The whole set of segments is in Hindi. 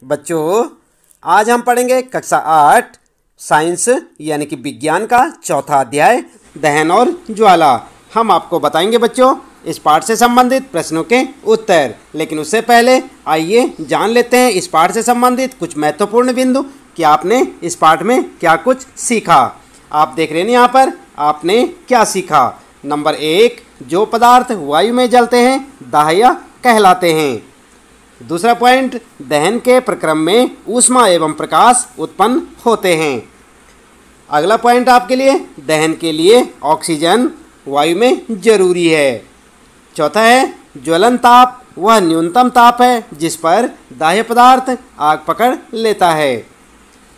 बच्चों, आज हम पढ़ेंगे कक्षा 8 साइंस यानी कि विज्ञान का चौथा अध्याय दहन और ज्वाला। हम आपको बताएंगे बच्चों इस पाठ से संबंधित प्रश्नों के उत्तर। लेकिन उससे पहले आइए जान लेते हैं इस पाठ से संबंधित कुछ महत्वपूर्ण बिंदु कि आपने इस पाठ में क्या कुछ सीखा। आप देख रहे हैं यहाँ पर आपने क्या सीखा। नंबर 1, जो पदार्थ वायु में जलते हैं दाह्य कहलाते हैं। दूसरा पॉइंट, दहन के प्रक्रम में ऊष्मा एवं प्रकाश उत्पन्न होते हैं। अगला पॉइंट आपके लिए, दहन के लिए ऑक्सीजन वायु में जरूरी है। चौथा है, ज्वलन ताप वह न्यूनतम ताप है जिस पर दाह्य पदार्थ आग पकड़ लेता है।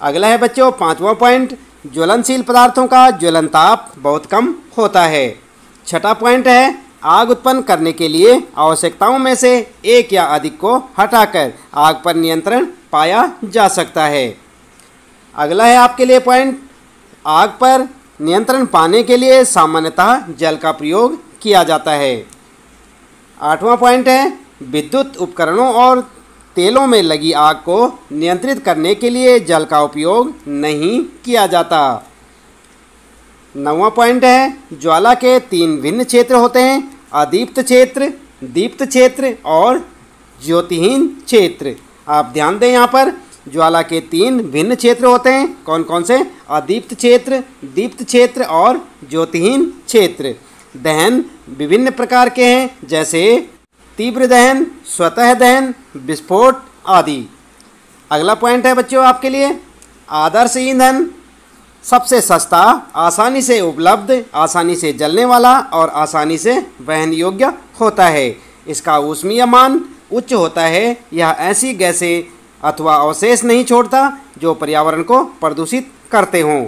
अगला है बच्चों 5वां पॉइंट, ज्वलनशील पदार्थों का ज्वलन ताप बहुत कम होता है। छठा पॉइंट है, आग उत्पन्न करने के लिए आवश्यकताओं में से एक या अधिक को हटाकर आग पर नियंत्रण पाया जा सकता है। अगला है आपके लिए पॉइंट, आग पर नियंत्रण पाने के लिए सामान्यतः जल का प्रयोग किया जाता है। 8वां पॉइंट है, विद्युत उपकरणों और तेलों में लगी आग को नियंत्रित करने के लिए जल का उपयोग नहीं किया जाता। 9वां पॉइंट है, ज्वाला के 3 भिन्न क्षेत्र होते हैं, अदीप्त क्षेत्र, दीप्त क्षेत्र और ज्योतिहीन क्षेत्र। आप ध्यान दें यहाँ पर ज्वाला के 3 भिन्न क्षेत्र होते हैं। कौन कौन से? अदीप्त क्षेत्र, दीप्त क्षेत्र और ज्योतिहीन क्षेत्र। दहन विभिन्न प्रकार के हैं जैसे तीव्र दहन, स्वतः दहन, विस्फोट आदि। अगला पॉइंट है बच्चों आपके लिए, आदर्श ईंधन सबसे सस्ता, आसानी से उपलब्ध, आसानी से जलने वाला और आसानी से वहन योग्य होता है। इसका ऊष्मीय मान उच्च होता है। यह ऐसी गैसें अथवा अवशेष नहीं छोड़ता जो पर्यावरण को प्रदूषित करते हों।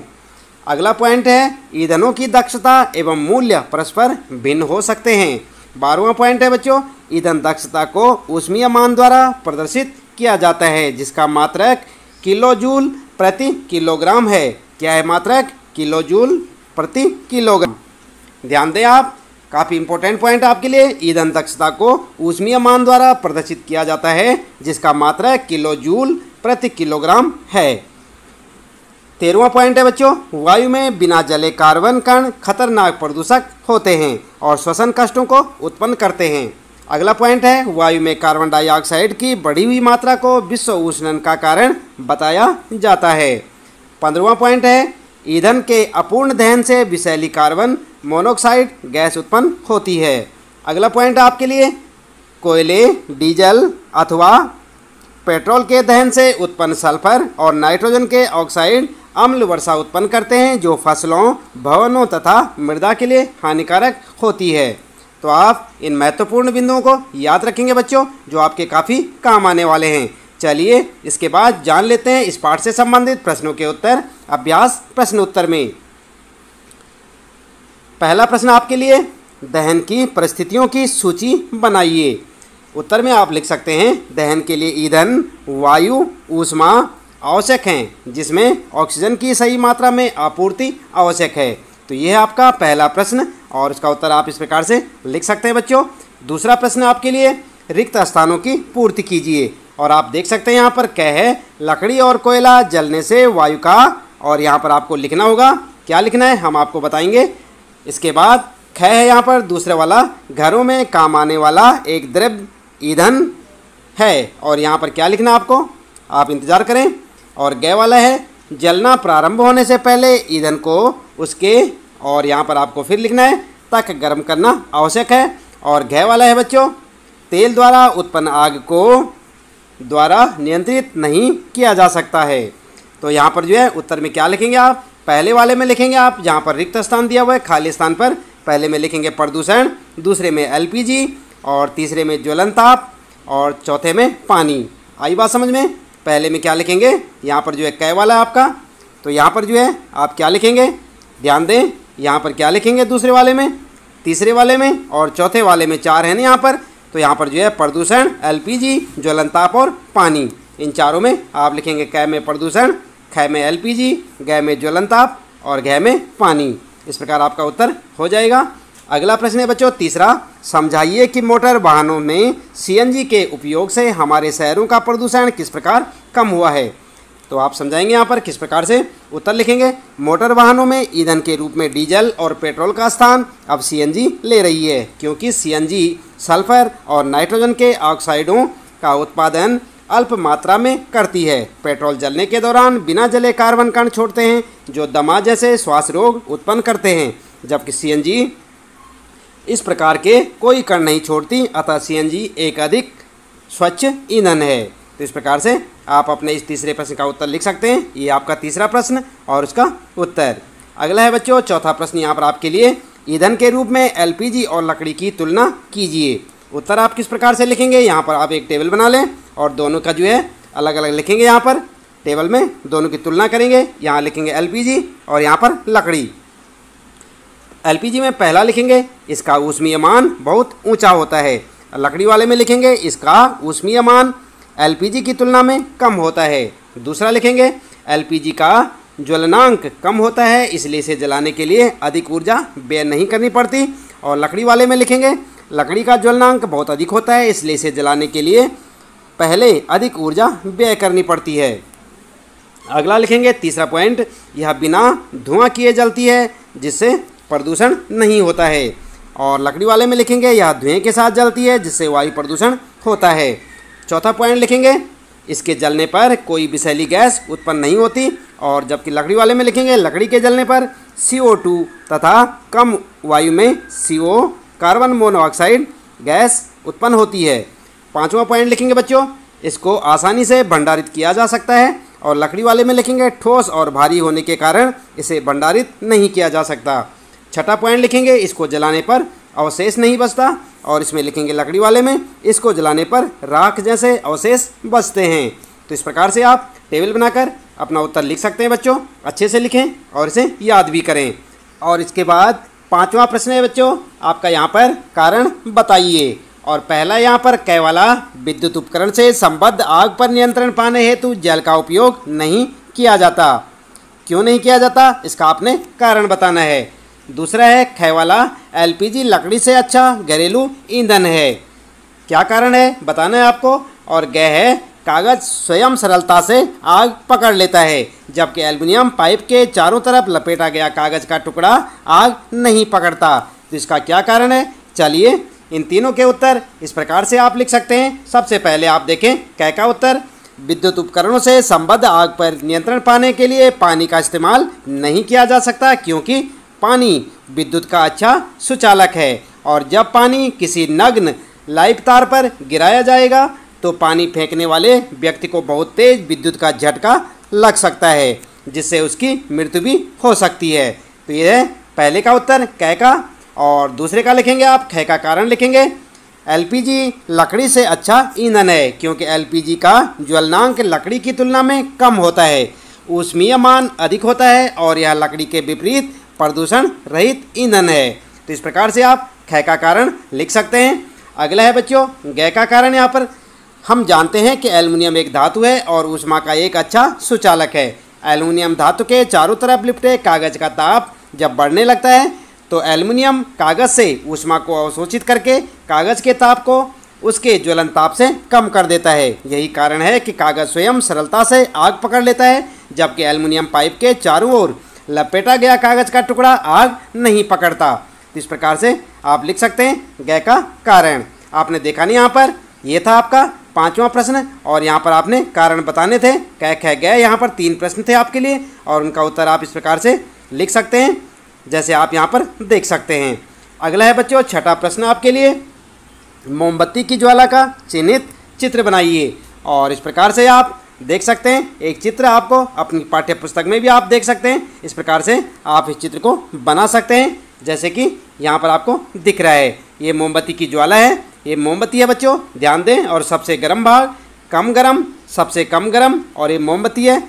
अगला पॉइंट है, ईंधनों की दक्षता एवं मूल्य परस्पर भिन्न हो सकते हैं। 12वां पॉइंट है बच्चों, ईंधन दक्षता को ऊष्मीय मान द्वारा प्रदर्शित किया जाता है जिसका मात्रक किलोजूल प्रति किलोग्राम है। क्या है मात्रक? किलोजूल प्रति किलोग्राम। ध्यान दें आप, काफ़ी इंपॉर्टेंट पॉइंट आपके लिए। ईंधन दक्षता को ऊष्मीय मान द्वारा प्रदर्शित किया जाता है जिसका मात्रक किलोजूल प्रति किलोग्राम है। 13वां पॉइंट है बच्चों, वायु में बिना जले कार्बन कण खतरनाक प्रदूषक होते हैं और श्वसन कष्टों को उत्पन्न करते हैं। अगला पॉइंट है, वायु में कार्बन डाइऑक्साइड की बढ़ी हुई मात्रा को विश्व उष्णन का कारण बताया जाता है। 15वां पॉइंट है, ईंधन के अपूर्ण दहन से विषैली कार्बन मोनोऑक्साइड गैस उत्पन्न होती है। अगला पॉइंट आपके लिए, कोयले, डीजल अथवा पेट्रोल के दहन से उत्पन्न सल्फर और नाइट्रोजन के ऑक्साइड अम्ल वर्षा उत्पन्न करते हैं जो फसलों, भवनों तथा मृदा के लिए हानिकारक होती है। तो आप इन महत्वपूर्ण बिंदुओं को याद रखेंगे बच्चों जो आपके काफ़ी काम आने वाले हैं। चलिए इसके बाद जान लेते हैं इस पाठ से संबंधित प्रश्नों के उत्तर अभ्यास प्रश्न उत्तर में। पहला प्रश्न आपके लिए, दहन की परिस्थितियों की सूची बनाइए। उत्तर में आप लिख सकते हैं, दहन के लिए ईंधन, वायु, ऊष्मा आवश्यक हैं जिसमें ऑक्सीजन की सही मात्रा में आपूर्ति आवश्यक है। तो यह है आपका पहला प्रश्न और इसका उत्तर आप इस प्रकार से लिख सकते हैं बच्चों। दूसरा प्रश्न आपके लिए, रिक्त स्थानों की पूर्ति कीजिए। और आप देख सकते हैं यहाँ पर क्या है, लकड़ी और कोयला जलने से वायु का, और यहाँ पर आपको लिखना होगा, क्या लिखना है हम आपको बताएंगे। इसके बाद ख है यहाँ पर दूसरे वाला, घरों में काम आने वाला एक द्रव्य ईंधन है और यहाँ पर क्या लिखना आपको, आप इंतज़ार करें। और ग वाला है, जलना प्रारंभ होने से पहले ईंधन को उसके, और यहाँ पर आपको फिर लिखना है, तक गर्म करना आवश्यक है। और घ वाला है बच्चों, तेल द्वारा उत्पन्न आग को द्वारा नियंत्रित नहीं किया जा सकता है। तो यहाँ पर जो है उत्तर में क्या लिखेंगे आप, पहले वाले में लिखेंगे आप, जहाँ पर रिक्त स्थान दिया हुआ है खाली स्थान पर पहले में लिखेंगे प्रदूषण, दूसरे में एलपीजी और तीसरे में ज्वलन ताप और चौथे में पानी। आई बात समझ में? पहले में क्या लिखेंगे, यहाँ पर जो है कै वाला है आपका, तो यहाँ पर जो है आप क्या लिखेंगे, ध्यान दें, यहाँ पर क्या लिखेंगे दूसरे वाले में, तीसरे वाले में और चौथे वाले में 4 है ना यहाँ पर। तो यहाँ पर जो है प्रदूषण, एलपीजी, ज्वलन ताप और पानी, इन चारों में आप लिखेंगे कै में प्रदूषण, ख में एलपीजी, ग में ज्वलन ताप और घ में पानी। इस प्रकार आपका उत्तर हो जाएगा। अगला प्रश्न है बच्चों तीसरा, समझाइए कि मोटर वाहनों में सीएनजी के उपयोग से हमारे शहरों का प्रदूषण किस प्रकार कम हुआ है। तो आप समझाएंगे यहाँ पर किस प्रकार से उत्तर लिखेंगे। मोटर वाहनों में ईंधन के रूप में डीजल और पेट्रोल का स्थान अब सीएनजी ले रही है, क्योंकि सीएनजी सल्फर और नाइट्रोजन के ऑक्साइडों का उत्पादन अल्प मात्रा में करती है। पेट्रोल जलने के दौरान बिना जले कार्बन कण छोड़ते हैं जो दमा जैसे श्वास रोग उत्पन्न करते हैं, जबकि सीएनजी इस प्रकार के कोई कण नहीं छोड़ती, अतः सीएनजी एक अधिक स्वच्छ ईंधन है। तो इस प्रकार से आप अपने इस तीसरे प्रश्न का उत्तर लिख सकते हैं। ये आपका तीसरा प्रश्न और उसका उत्तर। अगला है बच्चों चौथा प्रश्न यहाँ पर आपके लिए, ईंधन के रूप में एलपीजी और लकड़ी की तुलना कीजिए। उत्तर आप किस प्रकार से लिखेंगे। यहाँ पर आप एक टेबल बना लें और दोनों का जो है अलग अलग लिखेंगे। यहाँ पर टेबल में दोनों की तुलना करेंगे। यहाँ लिखेंगे एलपीजी और यहाँ पर लकड़ी। एलपीजी में पहला लिखेंगे इसका ऊष्मीय मान बहुत ऊंचा होता है। लकड़ी वाले में लिखेंगे इसका ऊष्मीय मान एलपीजी की तुलना में कम होता है। दूसरा लिखेंगे एलपीजी का ज्वलनांक कम होता है, इसलिए इसे जलाने के लिए अधिक ऊर्जा व्यय नहीं करनी पड़ती। और लकड़ी वाले में लिखेंगे लकड़ी का ज्वलनांक बहुत अधिक होता है, इसलिए इसे जलाने के लिए पहले अधिक ऊर्जा व्यय करनी पड़ती है। अगला लिखेंगे तीसरा पॉइंट, यह बिना धुआं किए जलती है जिससे प्रदूषण नहीं होता है। और लकड़ी वाले में लिखेंगे यह धुएं के साथ जलती है जिससे वायु प्रदूषण होता है। चौथा पॉइंट लिखेंगे इसके जलने पर कोई विषैली गैस उत्पन्न नहीं होती। और जबकि लकड़ी वाले में लिखेंगे लकड़ी के जलने पर CO2 तथा कम वायु में CO कार्बन मोनोऑक्साइड गैस उत्पन्न होती है। पांचवा पॉइंट लिखेंगे बच्चों, इसको आसानी से भंडारित किया जा सकता है। और लकड़ी वाले में लिखेंगे ठोस और भारी होने के कारण इसे भंडारित नहीं किया जा सकता। छठा पॉइंट लिखेंगे इसको जलाने पर अवशेष नहीं बचता। और इसमें लिखेंगे लकड़ी वाले में इसको जलाने पर राख जैसे अवशेष बचते हैं। तो इस प्रकार से आप टेबल बनाकर अपना उत्तर लिख सकते हैं बच्चों। अच्छे से लिखें और इसे याद भी करें। और इसके बाद पांचवा प्रश्न है बच्चों आपका, यहाँ पर कारण बताइए। और पहला यहाँ पर कै वाला, विद्युत उपकरण से संबद्ध आग पर नियंत्रण पाने हेतु जल का उपयोग नहीं किया जाता। क्यों नहीं किया जाता, इसका आपने कारण बताना है। दूसरा है ख वाला, एलपीजी लकड़ी से अच्छा घरेलू ईंधन है। क्या कारण है बताना है आपको। और ग है, कागज स्वयं सरलता से आग पकड़ लेता है, जबकि एल्युमिनियम पाइप के चारों तरफ लपेटा गया कागज का टुकड़ा आग नहीं पकड़ता। तो इसका क्या कारण है, चलिए इन तीनों के उत्तर इस प्रकार से आप लिख सकते हैं। सबसे पहले आप देखें क का उत्तर, विद्युत उपकरणों से संबद्ध आग पर नियंत्रण पाने के लिए पानी का इस्तेमाल नहीं किया जा सकता, क्योंकि पानी विद्युत का अच्छा सुचालक है। और जब पानी किसी नग्न लाइव तार पर गिराया जाएगा तो पानी फेंकने वाले व्यक्ति को बहुत तेज विद्युत का झटका लग सकता है, जिससे उसकी मृत्यु भी हो सकती है। तो यह है पहले का उत्तर क का। और दूसरे का लिखेंगे आप ख का कारण लिखेंगे, एलपीजी लकड़ी से अच्छा ईंधन है, क्योंकि एलपीजी का ज्वलनांक लकड़ी की तुलना में कम होता है, ऊष्मीय मान अधिक होता है और यह लकड़ी के विपरीत प्रदूषण रहित ईंधन है। तो इस प्रकार से आप ख का कारण लिख सकते हैं। अगला है बच्चों ग का कारण। यहाँ पर हम जानते हैं कि एल्युमिनियम एक धातु है और ऊष्मा का एक अच्छा सुचालक है। एल्युमिनियम धातु के चारों तरफ लिपटे कागज का ताप जब बढ़ने लगता है तो एल्युमिनियम कागज से ऊष्मा को अवशोषित करके कागज के ताप को उसके ज्वलन ताप से कम कर देता है। यही कारण है कि कागज स्वयं सरलता से आग पकड़ लेता है, जबकि एल्युमिनियम पाइप के चारों ओर लपेटा गया कागज का टुकड़ा आग नहीं पकड़ता। तो इस प्रकार से आप लिख सकते हैं ग का कारण। आपने देखा नहीं, यहाँ पर यह था आपका पांचवा प्रश्न और यहाँ पर आपने कारण बताने थे। क ख ग यहाँ पर 3 प्रश्न थे आपके लिए और उनका उत्तर आप इस प्रकार से लिख सकते हैं, जैसे आप यहाँ पर देख सकते हैं। अगला है बच्चों छठा प्रश्न आपके लिए, मोमबत्ती की ज्वाला का चिन्हित चित्र बनाइए। और इस प्रकार से आप देख सकते हैं, एक चित्र आपको अपनी पाठ्य पुस्तक में भी आप देख सकते हैं। इस प्रकार से आप इस चित्र को बना सकते हैं, जैसे कि यहाँ पर आपको दिख रहा है। ये मोमबत्ती की ज्वाला है, ये मोमबत्ती है बच्चों, ध्यान दें। और सबसे गर्म भाग कम गर्म, सबसे कम गर्म। और ये मोमबत्ती है,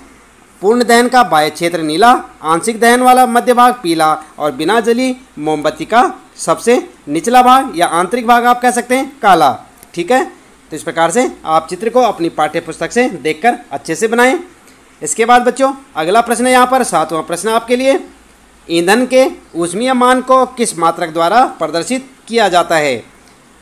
पूर्ण दहन का बाह्य क्षेत्र नीला, आंशिक दहन वाला मध्य भाग पीला और बिना जली मोमबत्ती का सबसे निचला भाग या आंतरिक भाग आप कह सकते हैं काला। ठीक है, तो इस प्रकार से आप चित्र को अपनी पाठ्य पुस्तक से देखकर अच्छे से बनाएं। इसके बाद बच्चों अगला प्रश्न है यहाँ पर 7वां प्रश्न आपके लिए, ईंधन के ऊष्मीय मान को किस मात्रक द्वारा प्रदर्शित किया जाता है।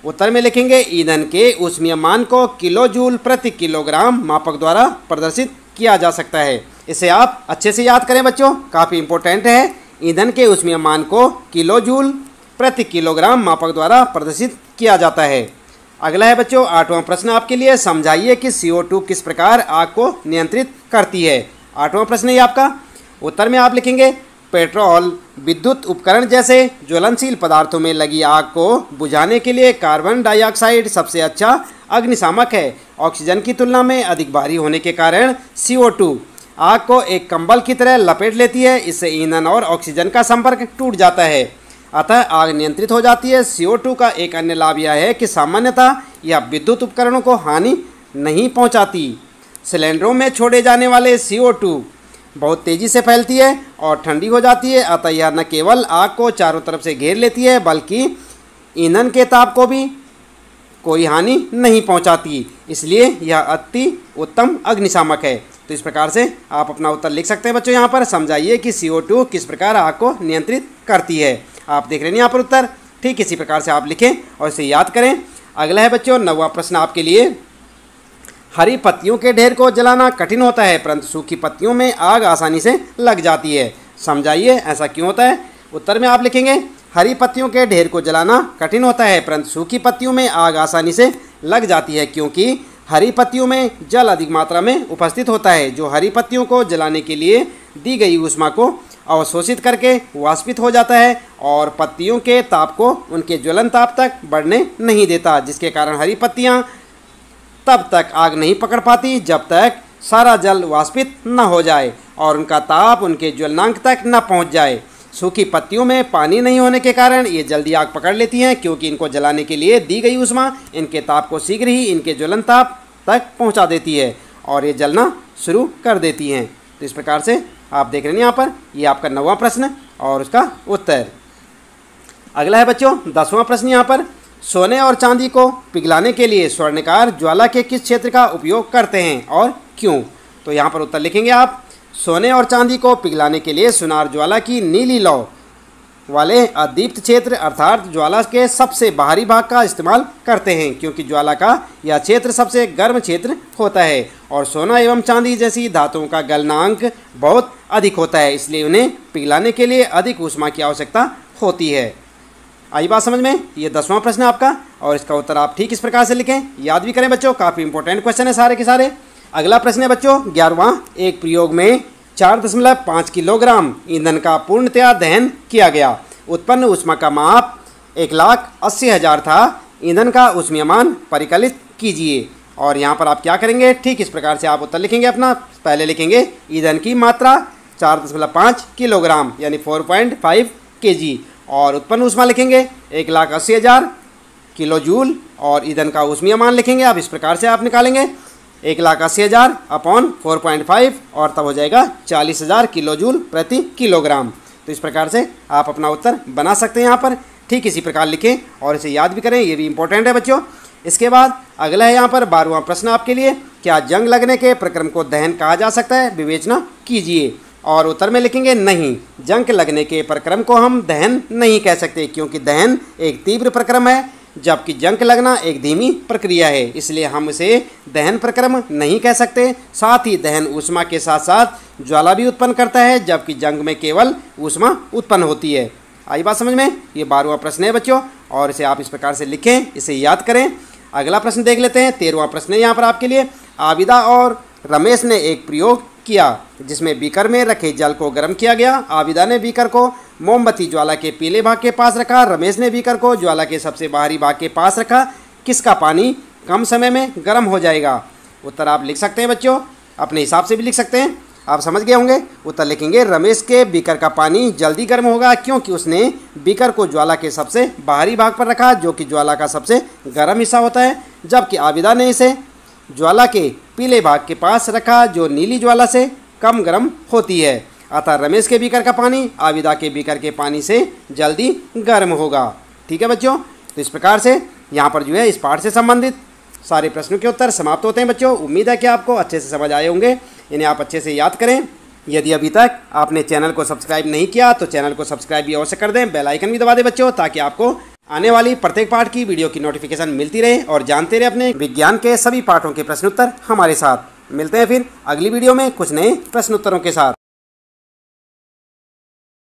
उत्तर में लिखेंगे ईंधन के ऊष्मीय मान को किलो जूल प्रति किलोग्राम मापक द्वारा प्रदर्शित किया जा सकता है। इसे आप अच्छे से याद करें बच्चों, काफ़ी इंपॉर्टेंट है। ईंधन के ऊष्मीय मान को किलो जूल प्रति किलोग्राम मापक द्वारा प्रदर्शित किया जाता है। अगला है बच्चों 8वां प्रश्न आपके लिए, समझाइए कि CO2 किस प्रकार आग को नियंत्रित करती है। 8वां प्रश्न है आपका। उत्तर में आप लिखेंगे पेट्रोल, विद्युत उपकरण जैसे ज्वलनशील पदार्थों में लगी आग को बुझाने के लिए कार्बन डाइऑक्साइड सबसे अच्छा अग्निशामक है। ऑक्सीजन की तुलना में अधिक भारी होने के कारण CO2 आग को एक कंबल की तरह लपेट लेती है। इससे ईंधन और ऑक्सीजन का संपर्क टूट जाता है, अतः आग नियंत्रित हो जाती है। CO2 का एक अन्य लाभ यह है कि सामान्यतः यह विद्युत उपकरणों को हानि नहीं पहुंचाती। सिलेंडरों में छोड़े जाने वाले CO2 बहुत तेज़ी से फैलती है और ठंडी हो जाती है, अतः यह न केवल आग को चारों तरफ से घेर लेती है बल्कि ईंधन के ताप को भी कोई हानि नहीं पहुंचाती। इसलिए यह अति उत्तम अग्निशामक है। तो इस प्रकार से आप अपना उत्तर लिख सकते हैं बच्चों। यहाँ पर समझाइए कि CO2 किस प्रकार आग को नियंत्रित करती है। आप देख रहे हैं यहाँ पर उत्तर, ठीक इसी प्रकार से आप लिखें और इसे याद करें। अगला है बच्चों 9वां प्रश्न आपके लिए, हरी पत्तियों के ढेर को जलाना कठिन होता है परंतु सूखी पत्तियों में आग आसानी से लग जाती है। समझाइए ऐसा क्यों होता है। उत्तर में आप लिखेंगे हरी पत्तियों के ढेर को जलाना कठिन होता है परंतु सूखी पत्तियों में आग आसानी से लग जाती है, क्योंकि हरी पत्तियों में जल अधिक मात्रा में उपस्थित होता है, जो हरी पत्तियों को जलाने के लिए दी गई ऊष्मा को अवशोषित करके वाष्पित हो जाता है और पत्तियों के ताप को उनके ज्वलन ताप तक बढ़ने नहीं देता, जिसके कारण हरी पत्तियाँ तब तक आग नहीं पकड़ पाती जब तक सारा जल वाष्पित न हो जाए और उनका ताप उनके ज्वलनांक तक न पहुंच जाए। सूखी पत्तियों में पानी नहीं होने के कारण ये जल्दी आग पकड़ लेती हैं, क्योंकि इनको जलाने के लिए दी गई ऊष्मा इनके ताप को शीघ्र ही इनके ज्वलन ताप तक पहुंचा देती है और ये जलना शुरू कर देती हैं। तो इस प्रकार से आप देख रहे हैं यहाँ पर, ये आपका 9वां प्रश्न और उसका उत्तर। अगला है बच्चों 10वां प्रश्न यहाँ पर, सोने और चांदी को पिघलाने के लिए स्वर्णकार ज्वाला के किस क्षेत्र का उपयोग करते हैं और क्यों। तो यहाँ पर उत्तर लिखेंगे आप, सोने और चांदी को पिघलाने के लिए सुनार ज्वाला की नीली लौ वाले अदीप्त क्षेत्र अर्थात ज्वाला के सबसे बाहरी भाग का इस्तेमाल करते हैं, क्योंकि ज्वाला का यह क्षेत्र सबसे गर्म क्षेत्र होता है और सोना एवं चांदी जैसी धातुओं का गलनांक बहुत अधिक होता है, इसलिए उन्हें पिघलाने के लिए अधिक ऊष्मा की आवश्यकता होती है। आई बात समझ में। ये 10वां प्रश्न आपका और इसका उत्तर आप ठीक इस प्रकार से लिखें, याद भी करें बच्चों, काफ़ी इंपॉर्टेंट क्वेश्चन है सारे के सारे। अगला प्रश्न है बच्चों 11वां, एक प्रयोग में 4.5 किलोग्राम ईंधन का पूर्णतया दहन किया गया। उत्पन्न ऊष्मा का माप 1,80,000 था। ईंधन का ऊष्मीयमान परिकलित कीजिए। और यहाँ पर आप क्या करेंगे, ठीक इस प्रकार से आप उत्तर लिखेंगे अपना। पहले लिखेंगे ईंधन की मात्रा 4.5 किलोग्राम यानी 4.5 kg और उत्पन्न ऊष्मा लिखेंगे 1,80,000 किलो जूल और ईंधन का ऊष्मीयमान लिखेंगे आप इस प्रकार से आप निकालेंगे 1,80,000 अपॉन 4.5 और तब हो जाएगा 40,000 किलो जूल प्रति किलोग्राम। तो इस प्रकार से आप अपना उत्तर बना सकते हैं यहाँ पर, ठीक इसी प्रकार लिखें और इसे याद भी करें, ये भी इंपॉर्टेंट है बच्चों। इसके बाद अगला है यहाँ पर 12वां प्रश्न आपके लिए, क्या जंग लगने के प्रक्रम को दहन कहा जा सकता है, विवेचना कीजिए। और उत्तर में लिखेंगे नहीं, जंग लगने के प्रक्रम को हम दहन नहीं कह सकते, क्योंकि दहन एक तीव्र प्रक्रम है जबकि जंग लगना एक धीमी प्रक्रिया है, इसलिए हम इसे दहन प्रक्रम नहीं कह सकते। साथ ही दहन ऊष्मा के साथ साथ ज्वाला भी उत्पन्न करता है, जबकि जंग में केवल ऊष्मा उत्पन्न होती है। आई बात समझ में। ये 12वां प्रश्न है बच्चों और इसे आप इस प्रकार से लिखें, इसे याद करें। अगला प्रश्न देख लेते हैं, 13वां प्रश्न है यहाँ पर आपके लिए। आबिदा और रमेश ने एक प्रयोग किया जिसमें बीकर में रखे जल को गर्म किया गया। आबिदा ने बीकर को मोमबत्ती ज्वाला के पीले भाग के पास रखा, रमेश ने बीकर को ज्वाला के सबसे बाहरी भाग के पास रखा। किसका पानी कम समय में गर्म हो जाएगा। उत्तर आप लिख सकते हैं बच्चों, अपने हिसाब से भी लिख सकते हैं, आप समझ गए होंगे। उत्तर लिखेंगे रमेश के बीकर का पानी जल्दी गर्म होगा, क्योंकि उसने बीकर को ज्वाला के सबसे बाहरी भाग पर रखा जो कि ज्वाला का सबसे गर्म हिस्सा होता है, जबकि आबिदा ने इसे ज्वाला के पीले भाग के पास रखा जो नीली ज्वाला से कम गर्म होती है। अतः रमेश के बीकर का पानी आबिदा के बीकर के पानी से जल्दी गर्म होगा। ठीक है बच्चों, तो इस प्रकार से यहाँ पर जो है इस पाठ से संबंधित सारे प्रश्नों के उत्तर समाप्त होते हैं बच्चों। उम्मीद है कि आपको अच्छे से समझ आए होंगे, इन्हें आप अच्छे से याद करें। यदि अभी तक आपने चैनल को सब्सक्राइब नहीं किया तो चैनल को सब्सक्राइब भी अवश्य कर दें, बेल आइकन भी दबा दें बच्चों, ताकि आपको आने वाली प्रत्येक पाठ की वीडियो की नोटिफिकेशन मिलती रहे और जानते रहे अपने विज्ञान के सभी पाठों के प्रश्नोत्तर हमारे साथ। मिलते हैं फिर अगली वीडियो में कुछ नए प्रश्नोत्तरों के साथ।